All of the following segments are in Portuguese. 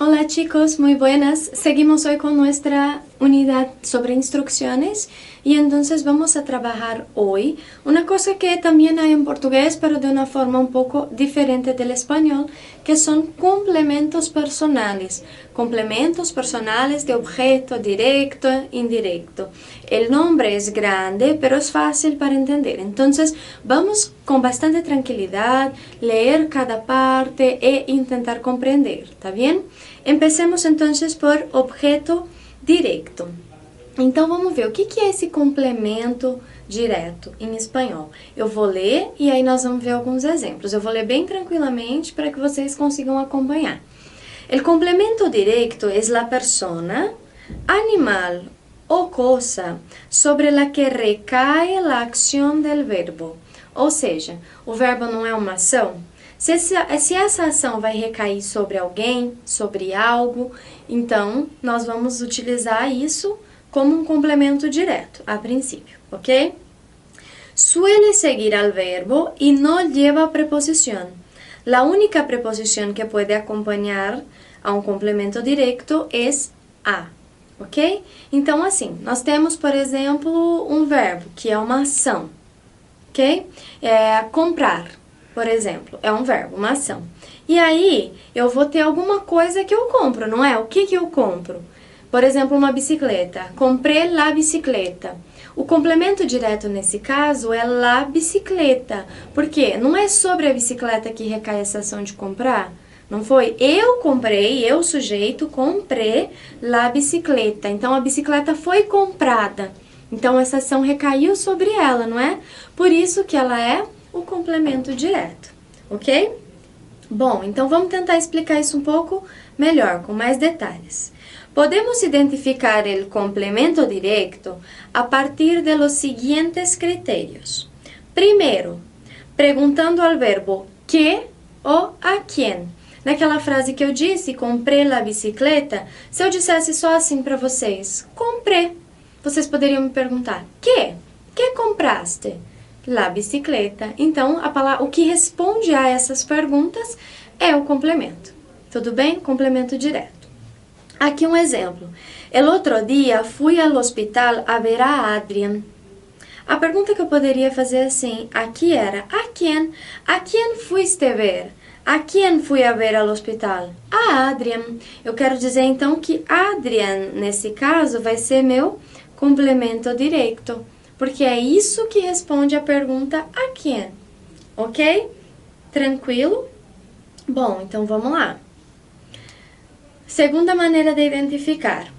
Hola chicos, muy buenas. Seguimos hoy con nuestra unidad sobre instrucciones y entonces vamos a trabajar hoy una cosa que también hay en portugués pero de una forma un poco diferente del español, que son complementos personales. Complementos personales de objeto directo, indirecto. El nombre es grande pero es fácil para entender. Entonces vamos con bastante tranquilidad, leer cada parte e intentar comprender, ¿está bien? Empecemos entonces por objeto direto. Então vamos ver o que é esse complemento direto em espanhol. Eu vou ler e aí nós vamos ver alguns exemplos. Eu vou ler bem tranquilamente para que vocês consigam acompanhar. El complemento directo es la persona, animal o cosa sobre la que recae la acción del verbo. Ou seja, o verbo não é uma ação. Se essa ação vai recair sobre alguém, sobre algo, então nós vamos utilizar isso como um complemento direto, a princípio, ok? Suele seguir al verbo y no lleva preposición. La única preposición que puede acompañar a um complemento directo es a, ok? Então, assim, nós temos, por exemplo, um verbo que é uma ação, ok? Comprar, por exemplo, é um verbo, uma ação. E aí, eu vou ter alguma coisa que eu compro, não é? O que eu compro? Por exemplo, uma bicicleta. Comprei la bicicleta. O complemento direto nesse caso é la bicicleta. Por quê? Não é sobre a bicicleta que recai essa ação de comprar. Não foi? Eu comprei, eu sujeito, comprei la bicicleta. Então, a bicicleta foi comprada. Então, essa ação recaiu sobre ela, não é? Por isso que ela é o complemento direto, ok? Bom, então vamos tentar explicar isso um pouco melhor, com mais detalhes. Podemos identificar el complemento directo a partir de los siguientes criterios. Primero, perguntando al verbo que ou a quién. Naquela frase que eu disse, comprei la bicicleta, se eu dissesse só assim para vocês, comprei, vocês poderiam me perguntar, que? Que compraste? La bicicleta. Então, o que responde a essas perguntas é o complemento. Tudo bem? Complemento direto. Aqui um exemplo. El otro día fui al hospital a ver a Adrian. A pergunta que eu poderia fazer assim, aqui era, a quem fuiste ver? A quem fui a ver ao hospital? A Adrian. Eu quero dizer então que Adrian, nesse caso, vai ser meu complemento direto, porque é isso que responde a pergunta a quem, ok? Tranquilo? Bom, então vamos lá. Segunda maneira de identificar.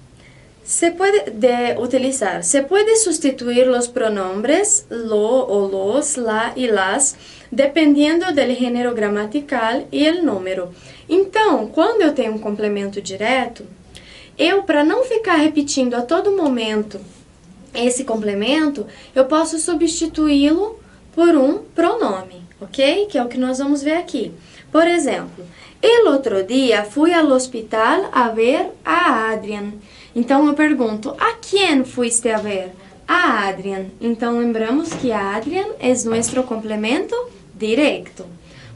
Se puede sustituir los pronombres lo o los, la y las, dependiendo del gênero gramatical e el número. Então, quando eu tenho um complemento direto, para não ficar repetindo a todo momento esse complemento, eu posso substituí-lo por um pronome, ok? Que é o que nós vamos ver aqui. Por exemplo, el otro día fui al hospital a ver a Adrian. Então eu pergunto, a quem fuiste a ver? A Adrian. Então lembramos que Adrian é nosso complemento direto.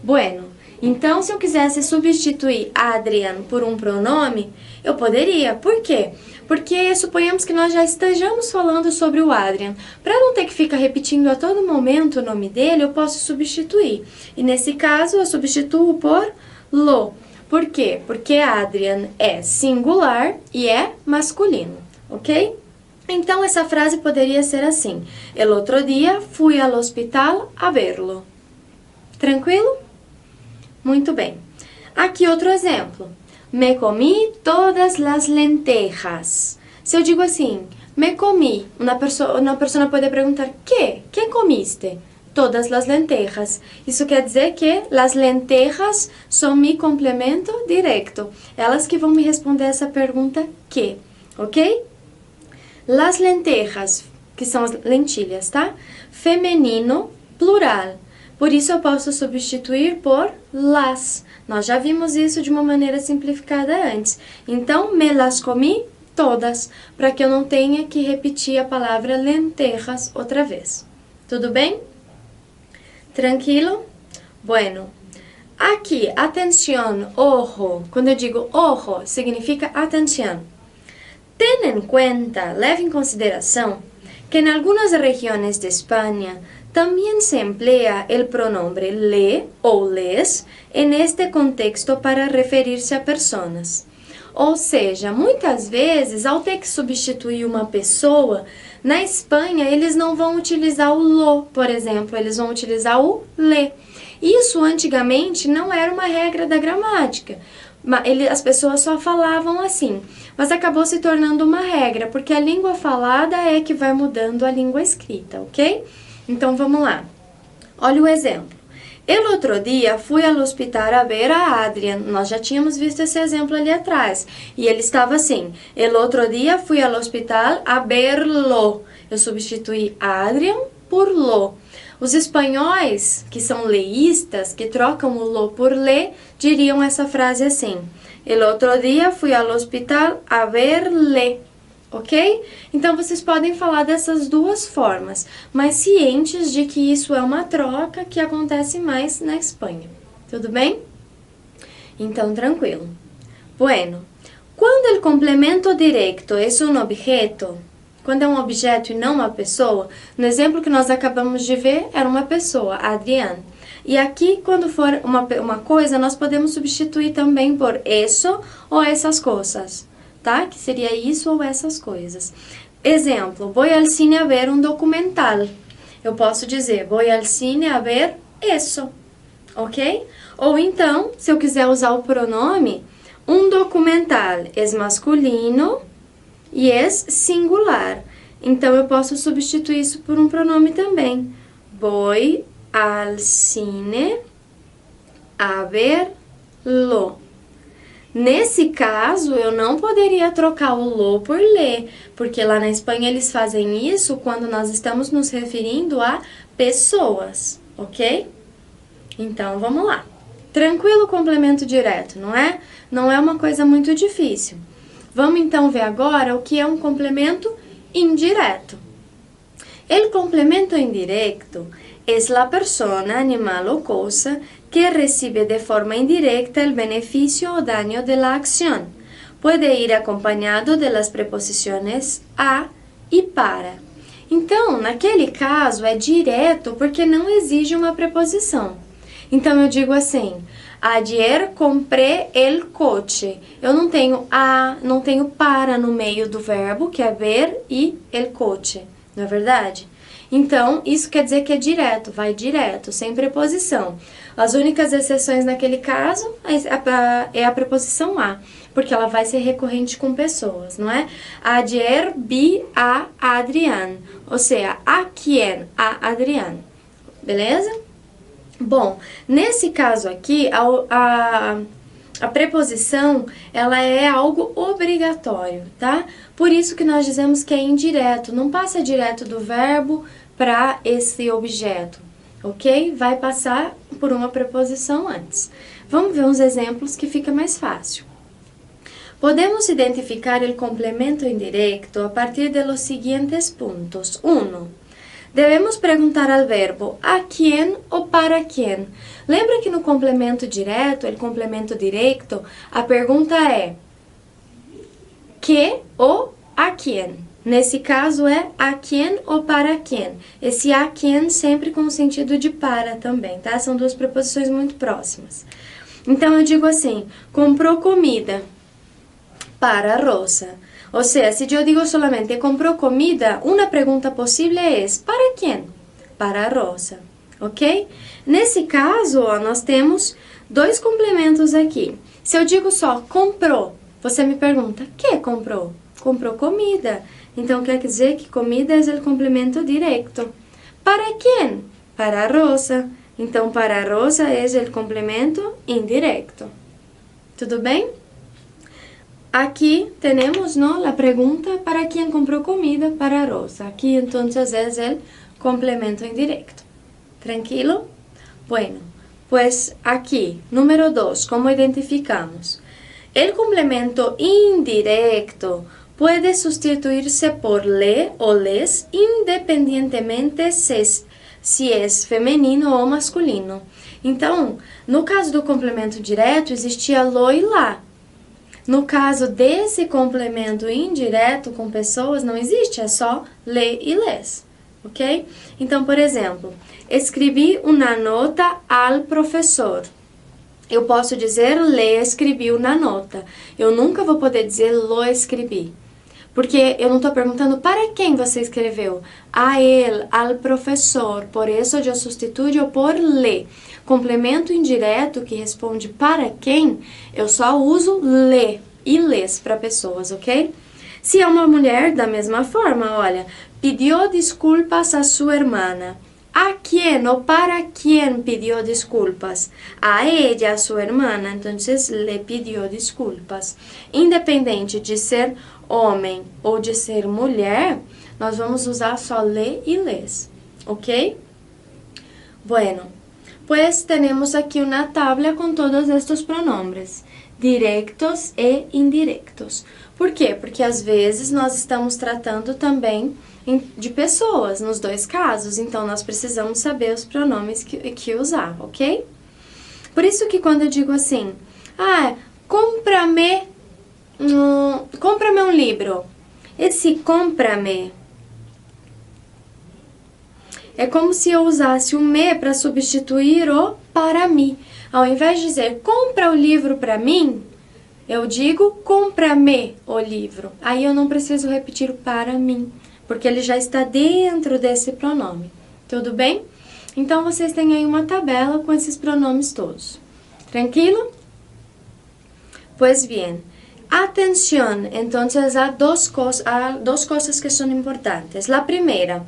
Bueno, então se eu quisesse substituir Adrian por um pronome, eu poderia. Por quê? Porque suponhamos que nós já estejamos falando sobre o Adrian. Para não ter que ficar repetindo a todo momento o nome dele, eu posso substituir. E nesse caso eu substituo por lo. Por quê? Porque Adrian é singular e é masculino, ok? Então essa frase poderia ser assim: El otro día fui al hospital a verlo. Tranquilo? Muito bem. Aqui outro exemplo. Me comi todas las lentejas. Se eu digo assim, me comi, uma pessoa pode perguntar, que comiste? Todas las lentejas. Isso quer dizer que las lentejas são mi complemento direto. Elas que vão me responder essa pergunta que, ok? Las lentejas, que são as lentilhas, tá? Feminino, plural. Por isso eu posso substituir por las. Nós já vimos isso de uma maneira simplificada antes. Então, me las comi todas, para que eu não tenha que repetir a palavra lentejas outra vez. Tudo bem? Tranquilo? Bueno, Aqui, atenção, ojo. Quando eu digo ojo, significa atenção. Ten en cuenta, leve em consideração, que em algumas regiões de Espanha também se emplea o pronome le ou les en este contexto para referir-se a pessoas. Ou seja, muitas vezes, ao ter que substituir uma pessoa, na Espanha eles não vão utilizar o lo, por exemplo, eles vão utilizar o le. Isso antigamente não era uma regra da gramática. As pessoas só falavam assim, mas acabou se tornando uma regra, porque a língua falada é que vai mudando a língua escrita, ok? Então vamos lá. Olha o exemplo. El outro dia fui ao hospital a ver a Adrian. Nós já tínhamos visto esse exemplo ali atrás. E ele estava assim. El outro dia fui ao hospital a verlo. Eu substituí Adrian por lo. Os espanhóis, que são leístas, que trocam o lo por le, diriam essa frase assim. El outro dia fui ao hospital a verle. Ok? Então, vocês podem falar dessas duas formas, mas cientes de que isso é uma troca que acontece mais na Espanha. Tudo bem? Então, tranquilo. Bueno, quando o complemento direto é um objeto, quando é um objeto e não uma pessoa, no exemplo que nós acabamos de ver, era uma pessoa, Adrián. E aqui, quando for uma coisa, nós podemos substituir também por eso ou essas coisas. Tá? Que seria isso ou essas coisas. Exemplo, vou ao cine a ver um documental. Eu posso dizer, vou ao cine a ver isso, ok? Ou então, se eu quiser usar o pronome, um documental é masculino e é singular. Então, eu posso substituir isso por um pronome também. Vou ao cine a verlo. Nesse caso, eu não poderia trocar o lo por le, porque lá na Espanha eles fazem isso quando nós estamos nos referindo a pessoas, ok? Então, vamos lá. Tranquilo complemento direto, não é? Não é uma coisa muito difícil. Vamos então ver agora o que é um complemento indireto. El complemento indirecto es la persona, animal o cosa que recibe de forma indirecta el beneficio o daño de la acción. Puede ir acompañado de las preposiciones a e para. Então, naquele caso, é direto porque não exige uma preposição. Então, eu digo assim, ayer compré el coche. Eu não tenho a, não tenho para no meio do verbo, que é ver, e el coche. Não é verdade? Então, isso quer dizer que é direto, vai direto, sem preposição. As únicas exceções naquele caso é a preposição a, porque ela vai ser recorrente com pessoas, não é? Ayer vi a Adrián, ou seja, a quien, a Adrián, beleza? Bom, nesse caso aqui, a preposição, ela é algo obrigatório, tá? Por isso que nós dizemos que é indireto, não passa direto do verbo para esse objeto, ok? Vai passar por uma preposição antes. Vamos ver uns exemplos que fica mais fácil. Podemos identificar o complemento indirecto a partir de los siguientes puntos. 1. Devemos perguntar ao verbo a quem ou para quem. Lembra que no complemento direto, o complemento direto, a pergunta é que ou a quem. Nesse caso é a quem ou para quem. Esse a quem sempre com o sentido de para também, tá? São duas preposições muito próximas. Então eu digo assim, comprou comida para Rosa. Ou seja, se eu digo solamente comprou comida, uma pergunta possível é para quem? Para Rosa, ok? Nesse caso, ó, nós temos dois complementos aqui. Se eu digo só comprou, você me pergunta, que comprou? Comprou comida. Então, quer dizer que comida é o complemento direto. Para quem? Para Rosa. Então, para Rosa é o complemento indireto. Tudo bem? Aqui temos, ¿no?, a pergunta para quem comprou comida para Rosa. Aqui, então, é o complemento indireto. Tranquilo? Bueno, pues aqui, número 2, como identificamos? El complemento indirecto puede sustituirse por le o les independientemente se é feminino ou masculino. Então, no caso do complemento direto, existia lo e lá. No caso desse complemento indireto com pessoas, não existe, é só le e les, ok? Então, por exemplo, escrevi uma nota al professor. Eu posso dizer le escrevi uma nota. Eu nunca vou poder dizer lo escrevi. Porque eu não estou perguntando para quem você escreveu. A ele, al professor. Por isso, eu substituo por le. Complemento indireto que responde para quem, eu só uso le e les para pessoas, ok? Se é uma mulher, da mesma forma, olha. Pediu desculpas a sua irmã. ¿A quién o para quién pidió disculpas? A ella, a su hermana, entonces le pidió disculpas. Independente de ser homem ou de ser mulher, nós vamos usar só le e les, ¿ok? Bueno, pues tenemos aquí una tabla con todos estos pronombres, directos e indirectos. Por quê? Porque às vezes nós estamos tratando também de pessoas, nos dois casos, então nós precisamos saber os pronomes que usar, ok? Por isso que quando eu digo assim, compra-me um livro, esse compra-me é como se eu usasse o me para substituir o para mim. Ao invés de dizer compra o livro para mim, eu digo compra-me o livro. Aí eu não preciso repetir o para mim, porque ele já está dentro desse pronome. Tudo bem? Então, vocês têm aí uma tabela com esses pronomes todos. Tranquilo? Pues bien. Atención. Entonces, há dos cosas que são importantes. La primera,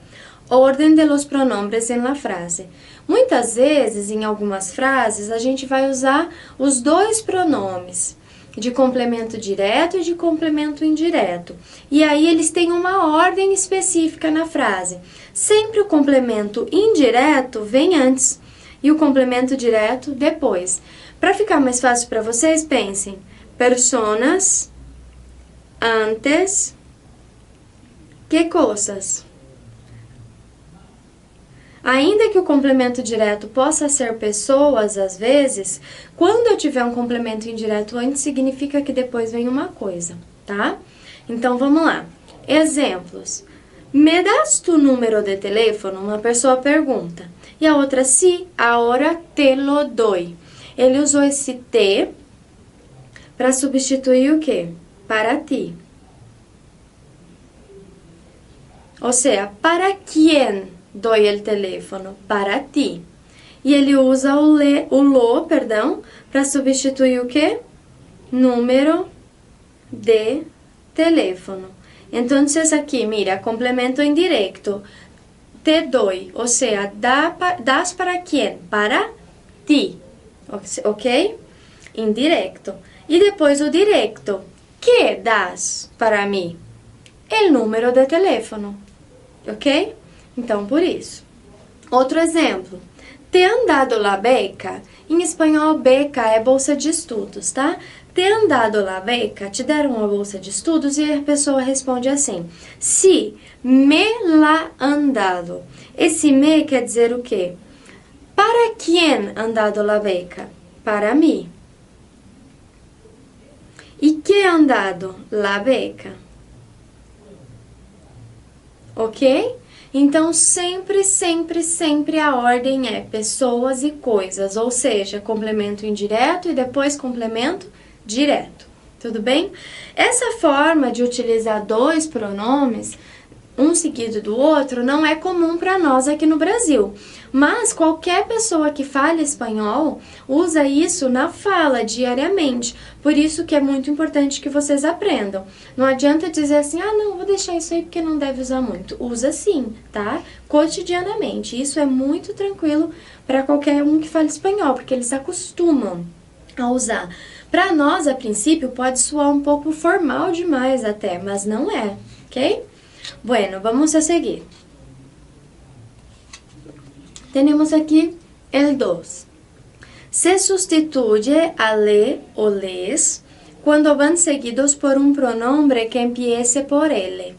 ordem de los pronombres en la frase. Muitas vezes, em algumas frases, a gente vai usar os dois pronomes, de complemento direto e de complemento indireto. E aí eles têm uma ordem específica na frase. Sempre o complemento indireto vem antes e o complemento direto depois. Para ficar mais fácil para vocês, pensem. Personas antes que coisas. Ainda que o complemento direto possa ser pessoas, às vezes, quando eu tiver um complemento indireto antes, significa que depois vem uma coisa, tá? Então, vamos lá. Exemplos. Me das tu número de teléfono? Uma pessoa pergunta. E a outra, sí, ahora te lo doy. Ele usou esse te para substituir o quê? Para ti. Ou seja, para quem doy el teléfono? Para ti. E ele usa o lo, para substituir o quê? Número de teléfono. Então, aqui, mira, complemento indireto. Te doy, ou seja, das para quem? Para ti. Ok? Indireto. E depois o direto. Que das para mim? El número de teléfono. Ok? Então, por isso. Outro exemplo. Te han dado la beca? Em espanhol, beca é bolsa de estudos, tá? Te han dado la beca? Te deram uma bolsa de estudos? E a pessoa responde assim. Sí, me la han dado. Esse me quer dizer o quê? Para quem han dado la beca? Para mim. E que han dado la beca? Ok? Então, sempre, sempre, sempre a ordem é pessoas e coisas, ou seja, complemento indireto e depois complemento direto. Tudo bem? Essa forma de utilizar dois pronomes, um seguido do outro, não é comum para nós aqui no Brasil. Mas qualquer pessoa que fale espanhol usa isso na fala diariamente. Por isso que é muito importante que vocês aprendam. Não adianta dizer assim, não, vou deixar isso aí porque não deve usar muito. Usa sim, tá? Cotidianamente. Isso é muito tranquilo para qualquer um que fale espanhol, porque eles acostumam a usar. Para nós, a princípio, pode soar um pouco formal demais até, mas não é, ok? Bueno, vamos a seguir. Temos aqui el 2. Se sustituye a le o les quando van seguidos por um pronombre que empiece por ele.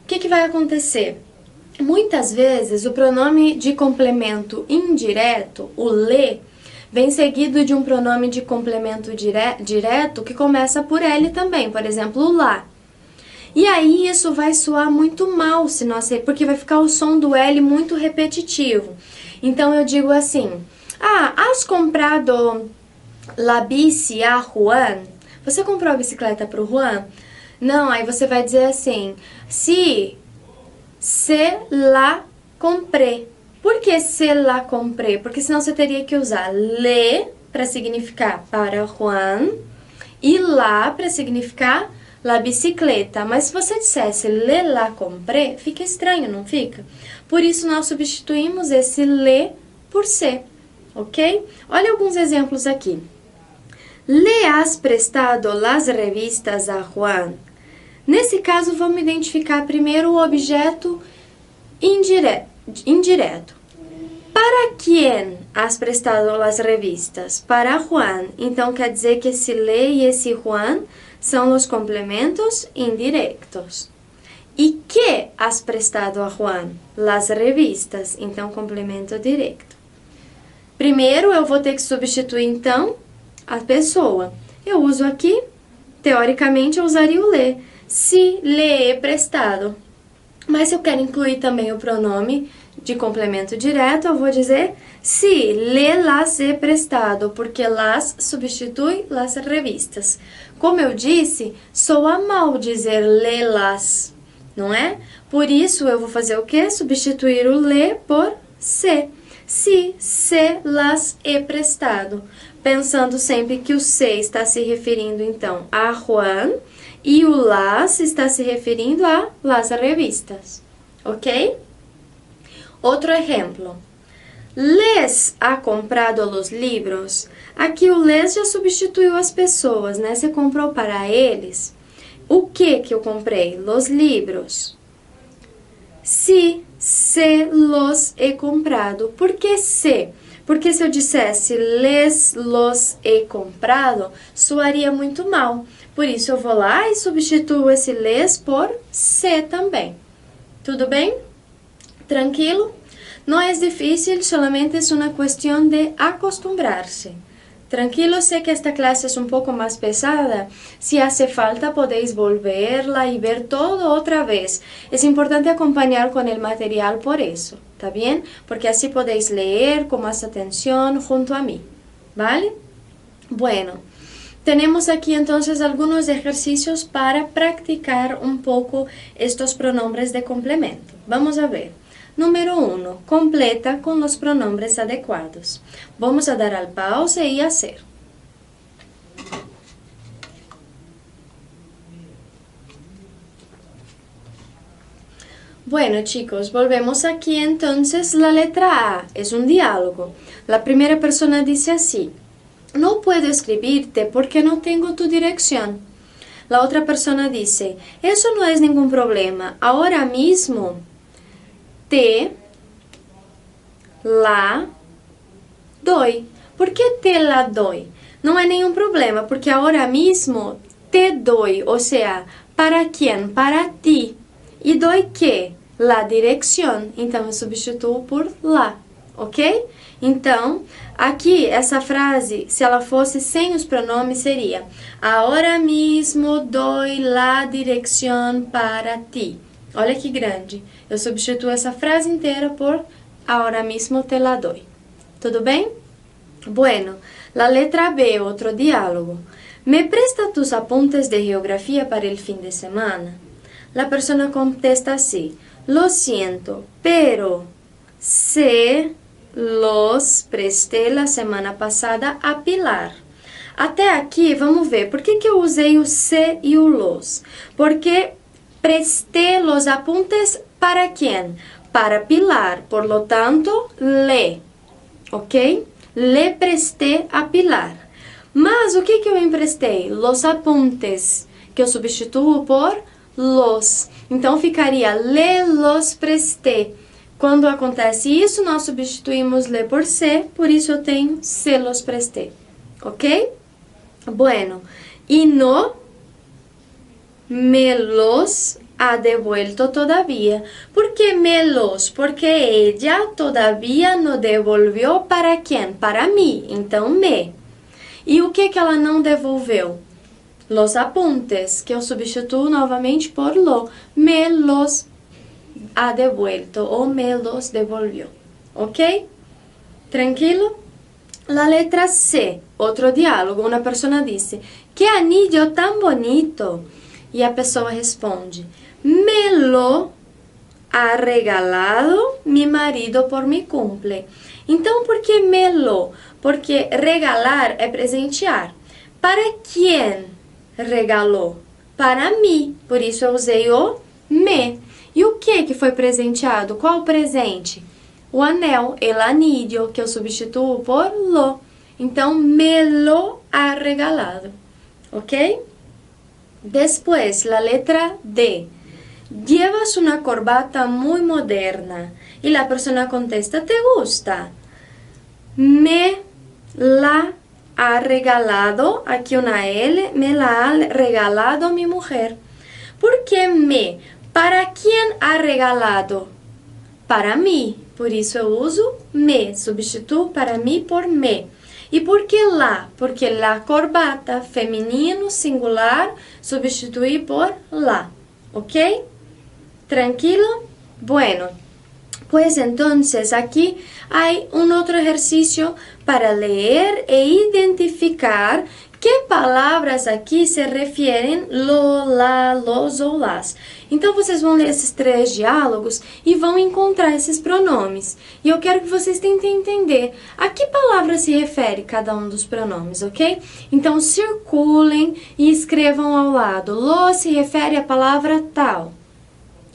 O que vai acontecer? Muitas vezes o pronome de complemento indireto, o le, vem seguido de um pronome de complemento direto que começa por L também, por exemplo, lá. E aí isso vai soar muito mal, se nós, porque vai ficar o som do L muito repetitivo. Então eu digo assim, has comprado la bici a Juan? Você comprou a bicicleta para o Juan? Não, aí você vai dizer assim, sí, se la compré. Por que se la compré? Porque senão você teria que usar le para significar para Juan e la para significar la bicicleta. Mas se você dissesse le la compré, fica estranho, não fica? Por isso nós substituímos esse le por se, ok? Olha alguns exemplos aqui. Le has prestado las revistas a Juan? Nesse caso, vamos identificar primeiro o objeto indireto. Para quem has prestado las revistas? Para Juan. Então, quer dizer que esse le e esse Juan são os complementos indiretos. E que has prestado a Juan? Las revistas. Então, complemento direto. Primeiro, eu vou ter que substituir, então, a pessoa. Eu uso aqui, teoricamente, eu usaria o le. Se le he prestado. Mas eu quero incluir também o pronome de complemento direto, eu vou dizer si le las he prestado, porque las substitui las revistas. Como eu disse, soa mal dizer le las, não é? Por isso eu vou fazer o quê? Substituir o le por se. Si se las he prestado. Pensando sempre que o se está se referindo então a Juan e o las está se referindo a las revistas, ok? Outro exemplo. Les ha comprado los libros. Aqui o les já substituiu as pessoas, né? Você comprou para eles. O que eu comprei? Los libros. Si, se los he comprado. Por que se? Porque se eu dissesse les los he comprado, soaria muito mal. Por isso eu vou lá e substituo esse les por se também. Tudo bem? Tranquilo? Não é difícil, solamente é uma questão de acostumbrarse. Tranquilo, sé que esta clase es un poco más pesada. Si hace falta, podéis volverla y ver todo otra vez. Es importante acompañar con el material por eso, ¿está bien? Porque así podéis leer con más atención junto a mí, ¿vale? Bueno, tenemos aquí entonces algunos ejercicios para practicar un poco estos pronombres de complemento. Vamos a ver. Número 1. Completa con los pronombres adecuados. Vamos a dar al pause y hacer. Bueno, chicos, volvemos aquí entonces. La letra A es un diálogo. La primera persona dice así: no puedo escribirte porque no tengo tu dirección. La otra persona dice: eso no es ningún problema. Ahora mismo te la doy. ¿Por qué te la doy? No hay ningún problema, porque ahora mismo te doy, o sea, ¿para quién? Para ti. ¿Y doy qué? La dirección. Então, eu substituo por la, ok? Então, aqui, essa frase, se ela fosse sem os pronomes, seria: ahora mismo doy la dirección para ti. Olha que grande. Eu substituo essa frase inteira por ahora mismo te la doy. Tudo bem? Bueno, la letra B, outro diálogo. ¿Me presta tus apuntes de geografía para el fin de semana? La persona contesta así: lo siento, pero se los presté la semana passada a Pilar. Até aqui, vamos ver. Por que eu usei o se e o los? Porque presté los apuntes para quem? Para Pilar. Por lo tanto, le. Ok? Le presté a Pilar. Mas o que eu emprestei? Los apuntes, que eu substituo por los. Então, ficaria le los presté. Quando acontece isso, nós substituímos le por se, por isso eu tenho se los presté. Ok? Bueno, e no me los ha devuelto todavía. ¿Por qué me los? Porque ella todavía no devolvió para quem? Para mim. Então, me. E o que ela não devolveu? Los apuntes, que eu substituo novamente por lo. Me los ha devuelto ou me los devolvió. ¿Ok? Tranquilo? La letra C, outro diálogo. Uma pessoa disse, que anillo tan bonito. E a pessoa responde, me lo ha regalado mi marido por mi cumple. Então, por que me lo? Porque regalar é presentear. Para quem regalou? Para mim. Por isso eu usei o me. E o que foi presenteado? Qual o presente? O anel, el anillo, que eu substituo por lo. Então, me lo ha regalado. ¿Ok? Después, la letra D. Llevas una corbata muy moderna. Y la persona contesta, ¿te gusta? Me la ha regalado, aquí una L, me la ha regalado mi mujer. ¿Por qué me? ¿Para quién ha regalado? Para mí. Por isso eu uso me, substituo para mim por me. E por que la? Porque la corbata, feminino, singular, substituí por la. ¿Ok? ¿Tranquilo? Bueno, pues entonces aquí hay un otro ejercicio para leer e identificar que palavras aqui se referem lo, la, los ou las. Então, vocês vão ler esses 3 diálogos e vão encontrar esses pronomes. E eu quero que vocês tentem entender a que palavra se refere cada um dos pronomes, ok? Então, circulem e escrevam ao lado. Lo se refere à palavra tal,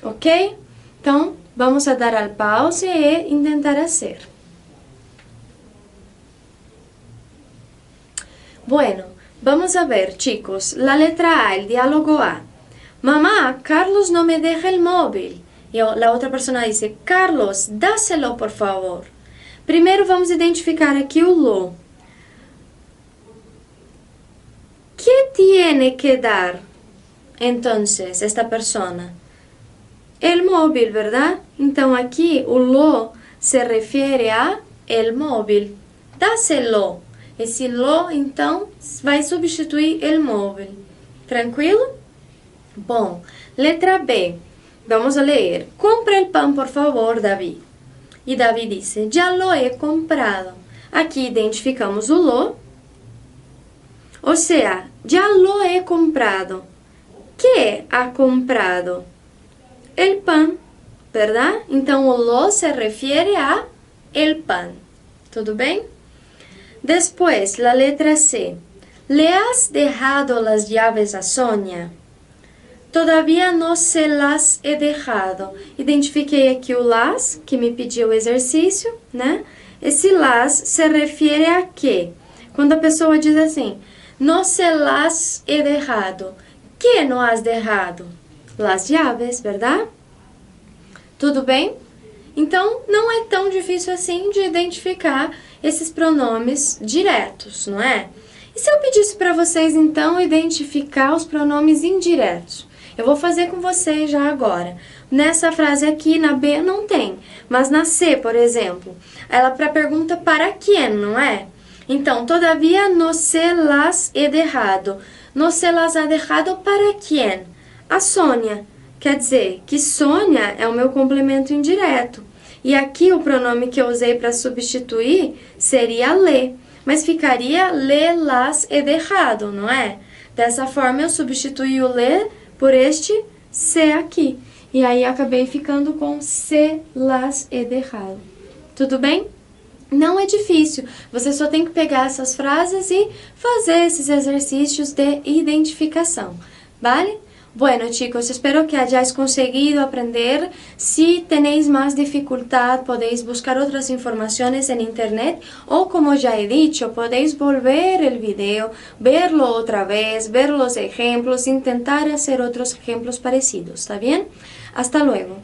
ok? Então, vamos a dar al pause e intentar hacer. Bueno, vamos a ver, chicos, la letra A, el diálogo A. Mamá, Carlos no me deja el móvil. E la outra pessoa diz, Carlos, dáselo, por favor. Primeiro vamos identificar aqui o lo. ¿Qué tiene que dar, entonces, esta persona? El móvil, ¿verdad? Então aqui o lo se refere a el móvil. Dáselo. Esse lo, então, vai substituir el móvel. Tranquilo? Bom, letra B. Vamos a ler. Compra el pan, por favor, David. E David disse, já lo he comprado. Aqui identificamos o lo. Ou seja, já lo he comprado. Que ha comprado? El pan, ¿verdad? Então, o lo se refere a el pan. Tudo bem? Después, la letra C. ¿Le has dejado las llaves a Sonia? Todavía no se las he dejado. Identifiquei aqui o las, que me pediu o exercício, né? Esse las se refere a quê? Quando a pessoa diz assim, no se las he dejado. Que no has dejado? Las llaves, ¿verdad? Tudo bem? Então, não é tão difícil assim de identificar esses pronomes diretos, não é? E se eu pedisse para vocês, então, identificar os pronomes indiretos? Eu vou fazer com vocês já agora. Nessa frase aqui, na B, não tem. Mas na C, por exemplo, ela para pergunta para quem, não é? Então, todavía no se las he dejado. No se las ha dejado para quem? A Sônia. Quer dizer que Sônia é o meu complemento indireto. E aqui o pronome que eu usei para substituir seria le. Mas ficaria le las he dejado, não é? Dessa forma eu substituí o le por este se aqui. E aí acabei ficando com se las he dejado. Tudo bem? Não é difícil. Você só tem que pegar essas frases e fazer esses exercícios de identificação. Vale? Bueno, chicos, espero que hayáis conseguido aprender. Si tenéis más dificultad, podéis buscar otras informaciones en internet o, como ya he dicho, podéis volver el video, verlo otra vez, ver los ejemplos, intentar hacer otros ejemplos parecidos, ¿está bien? Hasta luego.